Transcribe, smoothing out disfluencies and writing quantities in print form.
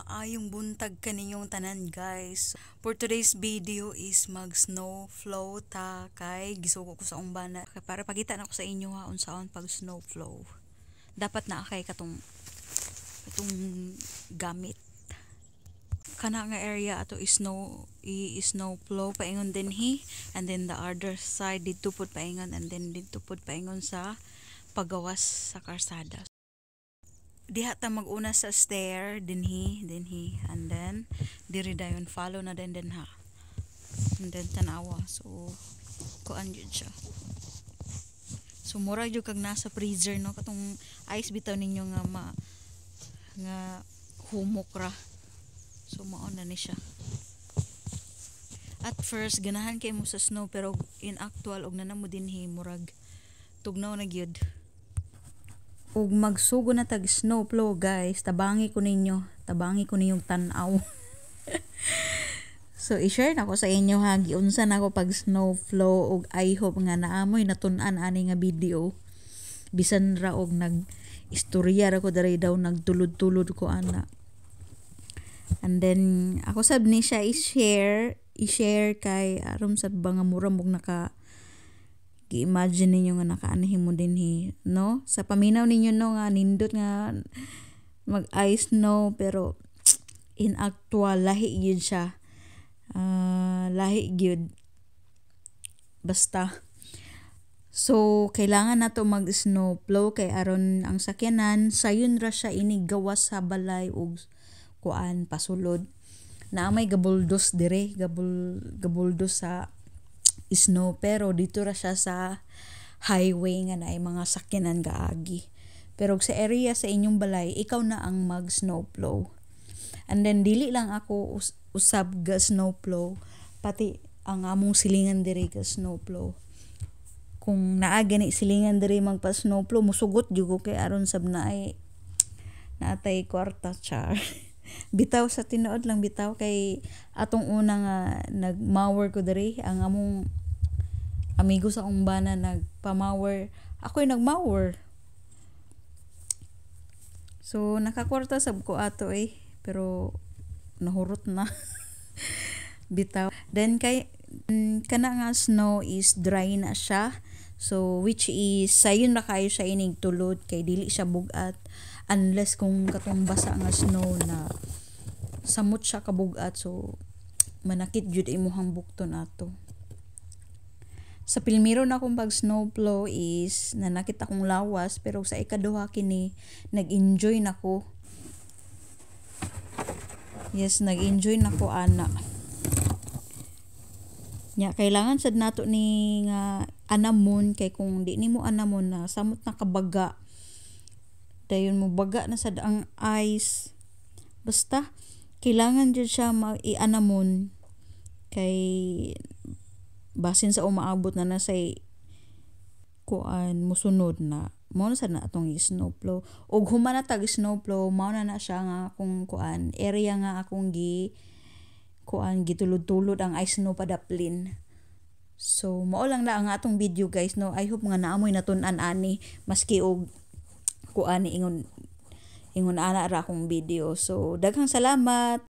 Maayong buntag kaninyong tanan guys. For today's video is mag snow flow ta kay gisuko ko sa umbana para pakita na ko sa inyo ha unsaon pag snow flow. Dapat na kay katong gamit. Kana nga area ato is snow flow paingon din hi, and then the other side dito pud paingon, and then dito pud paingon sa pagawas sa karsada. Diha ta mag-una sa stair dinhi, and then diri dayon follow na din ha, and then tanawa. So kuan jud siya, so mura jud kag nasa freezer no, katong ice bitaw ninyo nga humok ra. So mao na ni siya. At first ganahan kay mo sa snow, pero in actual og nanamo dinhi murag tugnaw na gyud. Ug magsugo na tag snow flow guys, tabangi ko ninyong tan-aw. So i-share na ko sa inyo ha, giunsa na ako pag snow flow, ug I hope nga naamoy natun-an ani nga video. Bisan ra og nag-istorya ra ko diri daw nagtulod-tulod ko ana. And then ako sab ni siya i-share kay aron sa mga muram og naka gi-imagine ninyo nga nakaanhin mo dinhi no, sa paminaw ninyo no nga nindot nga mag-ice snow, pero in actual lahi gyud siya. Lahi gyud basta. So kailangan nato mag snow flow kay aron ang sakyanan sayon ra siya ini gawas sa balay ug kuan pasulod. Na may gabuldos dire, gabuldos sa snow, pero dito ra siya sa highway nga naay mga sakyanan gaagi. Pero sa area sa inyong balay, ikaw na ang mag snow flow. And then dili lang ako usab ga snow flow, pati ang among silingan diri ga snow flow. Kung naa gani silingan diri magpa snow flow, musugot jud ko kay aron sab naatay kwarta char. Bitaw sa tinuod lang bitaw kay atong una nga nagmower ko diri, ang among amigo sa umbana nagpa-mower, ako'y nagmower. So nakakwarta sab ko ato pero nahurot na. Bitaw. Then kay kana nga snow is dry na siya. So which is sayon ra kayo siya inig tulod kay dili siya bugat, unless kung katong basa nga snow na samot siya kabugat, so manakit jud imuhang bukton ato. Sa Pilmiro na akong pag snow flow is nanakit akong lawas, pero sa ikaduha kini nag-enjoy nako. Yes, nag-enjoy nako ana. Nya kailangan sad nato ni nga anamon, kay kung di nimo anamon na samot na kabaga, dayon mo baga na sad ang ice. Basta kailangan jud siya i-anamon kay basin sa umaabot na say kuan musunod na mao na sad na atong snow flow. Og human na tag snow flow, mao na siya nga akong kuan area nga akong gitulod-tulod ang ice snow padaplin. So mao lang na ang atong video guys no. I hope nga naamoy natun-an ani, maski og kuan ingon ana ra akong video. So daghang salamat.